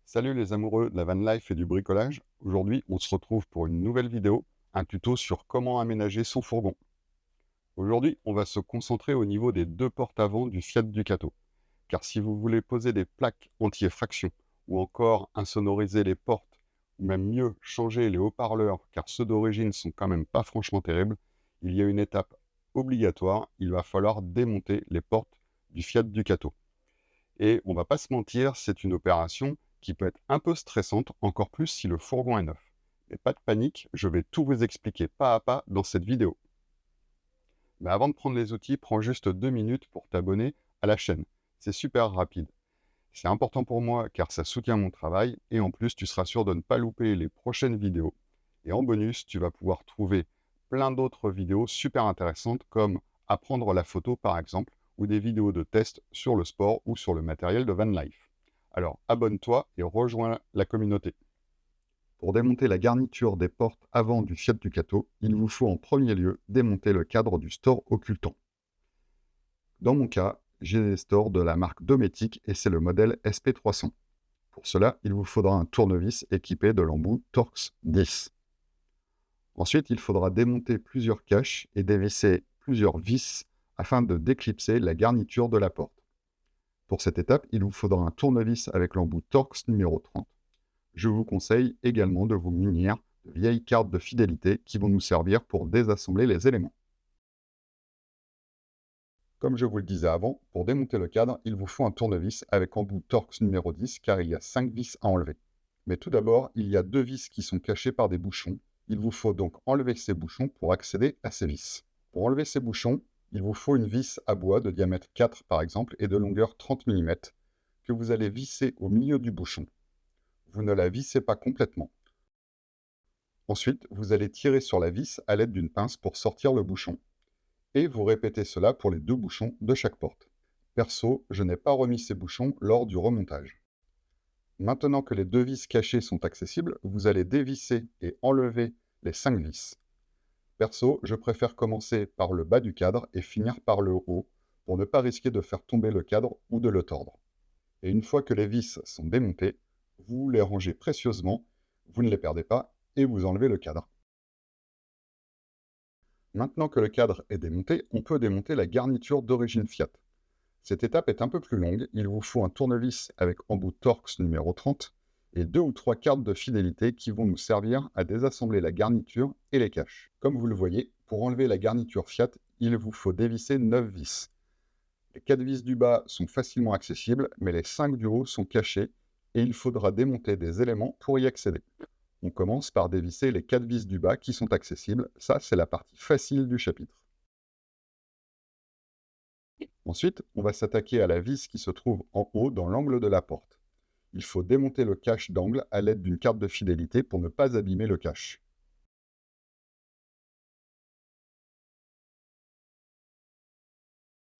Salut les amoureux de la van life et du bricolage. Aujourd'hui, on se retrouve pour une nouvelle vidéo, un tuto sur comment aménager son fourgon. Aujourd'hui, on va se concentrer au niveau des deux portes avant du Fiat Ducato. Car si vous voulez poser des plaques anti-effraction ou encore insonoriser les portes, ou même mieux changer les haut-parleurs, car ceux d'origine sont quand même pas franchement terribles, il y a une étape obligatoire, il va falloir démonter les portes du Fiat Ducato. Et on va pas se mentir, c'est une opération qui peut être un peu stressante, encore plus si le fourgon est neuf. Mais pas de panique, je vais tout vous expliquer pas à pas dans cette vidéo. Mais avant de prendre les outils, prends juste 2 minutes pour t'abonner à la chaîne. C'est super rapide. C'est important pour moi car ça soutient mon travail et en plus tu seras sûr de ne pas louper les prochaines vidéos. Et en bonus, tu vas pouvoir trouver plein d'autres vidéos super intéressantes comme apprendre la photo par exemple ou des vidéos de tests sur le sport ou sur le matériel de van life. Alors abonne-toi et rejoins la communauté. Pour démonter la garniture des portes avant du Fiat Ducato, il vous faut en premier lieu démonter le cadre du store occultant. Dans mon cas, j'ai des stores de la marque Dometic et c'est le modèle SP300. Pour cela, il vous faudra un tournevis équipé de l'embout Torx 10. Ensuite, il faudra démonter plusieurs caches et dévisser plusieurs vis afin de déclipser la garniture de la porte. Pour cette étape, il vous faudra un tournevis avec l'embout Torx numéro 30. Je vous conseille également de vous munir de vieilles cartes de fidélité qui vont nous servir pour désassembler les éléments. Comme je vous le disais avant, pour démonter le cadre, il vous faut un tournevis avec embout Torx numéro 10 car il y a 5 vis à enlever. Mais tout d'abord, il y a 2 vis qui sont cachées par des bouchons. Il vous faut donc enlever ces bouchons pour accéder à ces vis. Pour enlever ces bouchons, il vous faut une vis à bois de diamètre 4 par exemple et de longueur 30 mm que vous allez visser au milieu du bouchon. Vous ne la vissez pas complètement. Ensuite, vous allez tirer sur la vis à l'aide d'une pince pour sortir le bouchon. Et vous répétez cela pour les 2 bouchons de chaque porte. Perso, je n'ai pas remis ces bouchons lors du remontage. Maintenant que les 2 vis cachées sont accessibles, vous allez dévisser et enlever les 5 vis. Perso, je préfère commencer par le bas du cadre et finir par le haut pour ne pas risquer de faire tomber le cadre ou de le tordre. Et une fois que les vis sont démontées, vous les rangez précieusement, vous ne les perdez pas et vous enlevez le cadre. Maintenant que le cadre est démonté, on peut démonter la garniture d'origine Fiat. Cette étape est un peu plus longue, il vous faut un tournevis avec embout Torx numéro 30 et 2 ou 3 cartes de fidélité qui vont nous servir à désassembler la garniture et les caches. Comme vous le voyez, pour enlever la garniture Fiat, il vous faut dévisser 9 vis. Les 4 vis du bas sont facilement accessibles, mais les 5 du haut sont cachés et il faudra démonter des éléments pour y accéder. On commence par dévisser les 4 vis du bas qui sont accessibles, ça c'est la partie facile du chapitre. Ensuite, on va s'attaquer à la vis qui se trouve en haut dans l'angle de la porte. Il faut démonter le cache d'angle à l'aide d'une carte de fidélité pour ne pas abîmer le cache.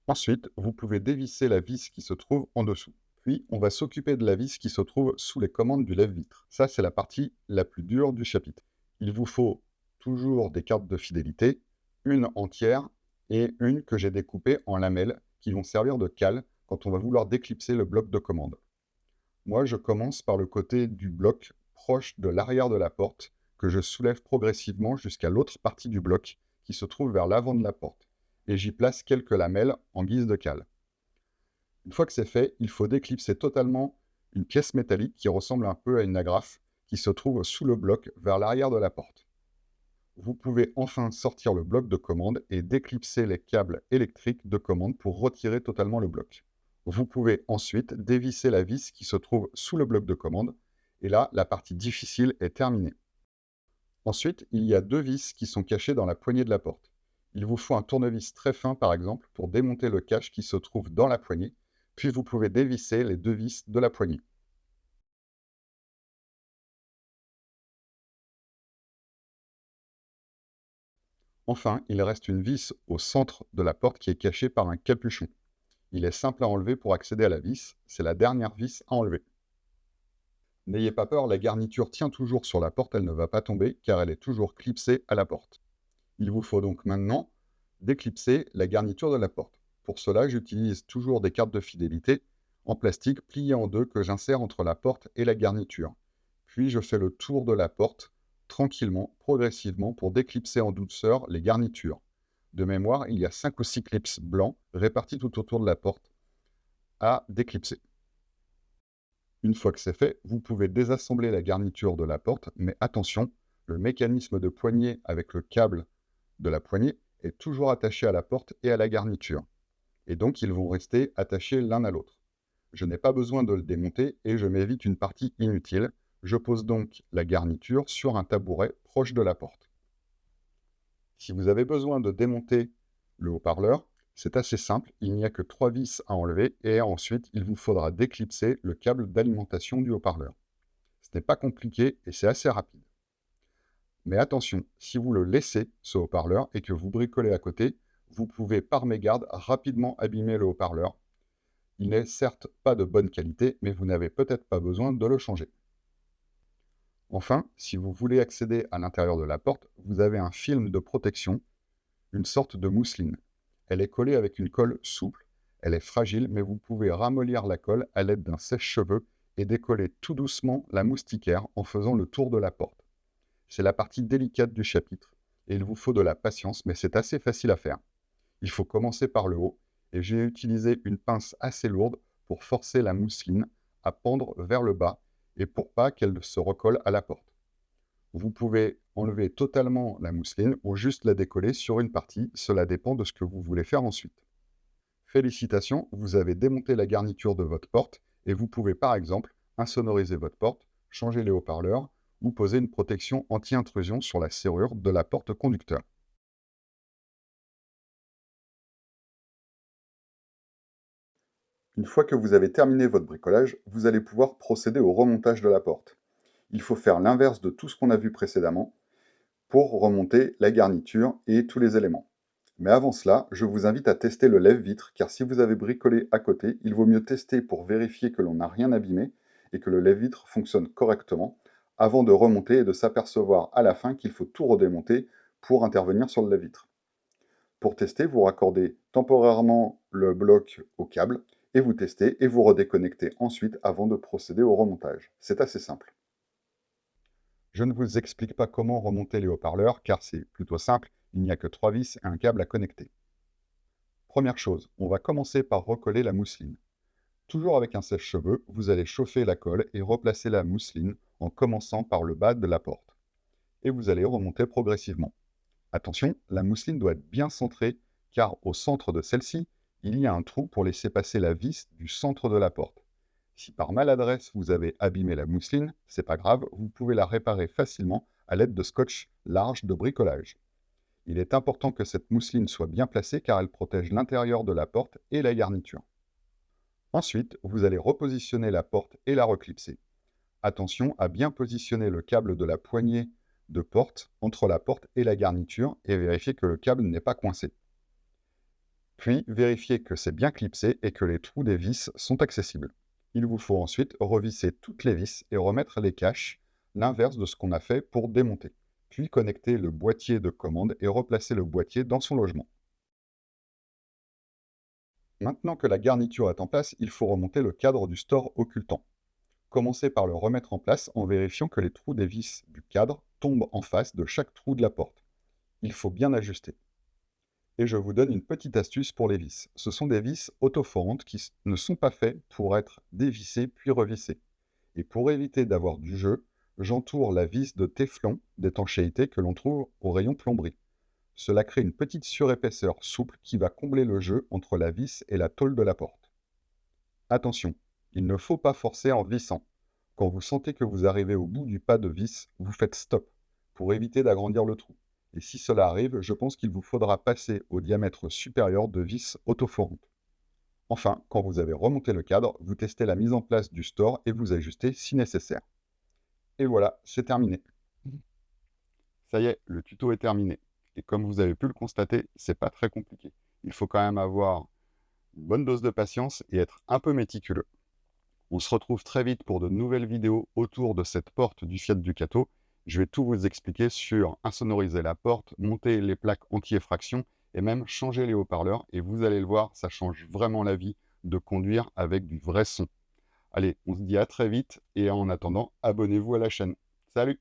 Ensuite, vous pouvez dévisser la vis qui se trouve en dessous. Puis, on va s'occuper de la vis qui se trouve sous les commandes du lève-vitre. Ça, c'est la partie la plus dure du chapitre. Il vous faut toujours des cartes de fidélité, une entière et une que j'ai découpée en lamelles qui vont servir de cale quand on va vouloir déclipser le bloc de commande. Moi, je commence par le côté du bloc proche de l'arrière de la porte que je soulève progressivement jusqu'à l'autre partie du bloc qui se trouve vers l'avant de la porte et j'y place quelques lamelles en guise de cale. Une fois que c'est fait, il faut déclipser totalement une pièce métallique qui ressemble un peu à une agrafe qui se trouve sous le bloc vers l'arrière de la porte. Vous pouvez enfin sortir le bloc de commande et déclipser les câbles électriques de commande pour retirer totalement le bloc. Vous pouvez ensuite dévisser la vis qui se trouve sous le bloc de commande et là, la partie difficile est terminée. Ensuite, il y a 2 vis qui sont cachées dans la poignée de la porte. Il vous faut un tournevis très fin par exemple pour démonter le cache qui se trouve dans la poignée, puis vous pouvez dévisser les 2 vis de la poignée. Enfin, il reste une vis au centre de la porte qui est cachée par un capuchon. Il est simple à enlever pour accéder à la vis, c'est la dernière vis à enlever. N'ayez pas peur, la garniture tient toujours sur la porte, elle ne va pas tomber car elle est toujours clipsée à la porte. Il vous faut donc maintenant déclipser la garniture de la porte. Pour cela, j'utilise toujours des cartes de fidélité en plastique plié en deux que j'insère entre la porte et la garniture. Puis je fais le tour de la porte tranquillement, progressivement, pour déclipser en douceur les garnitures. De mémoire, il y a 5 ou 6 clips blancs répartis tout autour de la porte à déclipser. Une fois que c'est fait, vous pouvez désassembler la garniture de la porte, mais attention, le mécanisme de poignée avec le câble de la poignée est toujours attaché à la porte et à la garniture. Et donc, ils vont rester attachés l'un à l'autre. Je n'ai pas besoin de le démonter et je m'évite une partie inutile. Je pose donc la garniture sur un tabouret proche de la porte. Si vous avez besoin de démonter le haut-parleur, c'est assez simple, il n'y a que 3 vis à enlever et ensuite il vous faudra déclipser le câble d'alimentation du haut-parleur. Ce n'est pas compliqué et c'est assez rapide. Mais attention, si vous le laissez, ce haut-parleur, et que vous bricolez à côté, vous pouvez par mégarde rapidement abîmer le haut-parleur. Il n'est certes pas de bonne qualité, mais vous n'avez peut-être pas besoin de le changer. Enfin, si vous voulez accéder à l'intérieur de la porte, vous avez un film de protection, une sorte de mousseline. Elle est collée avec une colle souple, elle est fragile, mais vous pouvez ramollir la colle à l'aide d'un sèche-cheveux et décoller tout doucement la moustiquaire en faisant le tour de la porte. C'est la partie délicate du chapitre, et il vous faut de la patience, mais c'est assez facile à faire. Il faut commencer par le haut, et j'ai utilisé une pince assez lourde pour forcer la mousseline à pendre vers le bas, et pour pas qu'elle se recolle à la porte. Vous pouvez enlever totalement la mousseline ou juste la décoller sur une partie, cela dépend de ce que vous voulez faire ensuite. Félicitations, vous avez démonté la garniture de votre porte, et vous pouvez par exemple insonoriser votre porte, changer les haut-parleurs, ou poser une protection anti-intrusion sur la serrure de la porte conducteur. Une fois que vous avez terminé votre bricolage, vous allez pouvoir procéder au remontage de la porte. Il faut faire l'inverse de tout ce qu'on a vu précédemment pour remonter la garniture et tous les éléments. Mais avant cela, je vous invite à tester le lève-vitre, car si vous avez bricolé à côté, il vaut mieux tester pour vérifier que l'on n'a rien abîmé et que le lève-vitre fonctionne correctement, avant de remonter et de s'apercevoir à la fin qu'il faut tout redémonter pour intervenir sur le lève-vitre. Pour tester, vous raccordez temporairement le bloc au câble, et vous testez et vous redéconnectez ensuite avant de procéder au remontage. C'est assez simple. Je ne vous explique pas comment remonter les haut-parleurs, car c'est plutôt simple, il n'y a que 3 vis et un câble à connecter. Première chose, on va commencer par recoller la mousseline. Toujours avec un sèche-cheveux, vous allez chauffer la colle et replacer la mousseline en commençant par le bas de la porte. Et vous allez remonter progressivement. Attention, la mousseline doit être bien centrée, car au centre de celle-ci, il y a un trou pour laisser passer la vis du centre de la porte. Si par maladresse vous avez abîmé la mousseline, c'est pas grave, vous pouvez la réparer facilement à l'aide de scotch large de bricolage. Il est important que cette mousseline soit bien placée car elle protège l'intérieur de la porte et la garniture. Ensuite, vous allez repositionner la porte et la reclipser. Attention à bien positionner le câble de la poignée de porte entre la porte et la garniture et vérifier que le câble n'est pas coincé. Puis, vérifiez que c'est bien clipsé et que les trous des vis sont accessibles. Il vous faut ensuite revisser toutes les vis et remettre les caches, l'inverse de ce qu'on a fait pour démonter. Puis connecter le boîtier de commande et replacer le boîtier dans son logement. Maintenant que la garniture est en place, il faut remonter le cadre du store occultant. Commencez par le remettre en place en vérifiant que les trous des vis du cadre tombent en face de chaque trou de la porte. Il faut bien ajuster. Et je vous donne une petite astuce pour les vis. Ce sont des vis autoforantes qui ne sont pas faites pour être dévissées puis revissées. Et pour éviter d'avoir du jeu, j'entoure la vis de téflon d'étanchéité que l'on trouve au rayon plomberie. Cela crée une petite surépaisseur souple qui va combler le jeu entre la vis et la tôle de la porte. Attention, il ne faut pas forcer en vissant. Quand vous sentez que vous arrivez au bout du pas de vis, vous faites stop pour éviter d'agrandir le trou. Et si cela arrive, je pense qu'il vous faudra passer au diamètre supérieur de vis autoforantes. Enfin, quand vous avez remonté le cadre, vous testez la mise en place du store et vous ajustez si nécessaire. Et voilà, c'est terminé. Ça y est, le tuto est terminé. Et comme vous avez pu le constater, c'est pas très compliqué. Il faut quand même avoir une bonne dose de patience et être un peu méticuleux. On se retrouve très vite pour de nouvelles vidéos autour de cette porte du Fiat Ducato. Je vais tout vous expliquer sur insonoriser la porte, monter les plaques anti-effraction et même changer les haut-parleurs. Et vous allez le voir, ça change vraiment la vie de conduire avec du vrai son. Allez, on se dit à très vite et en attendant, abonnez-vous à la chaîne. Salut!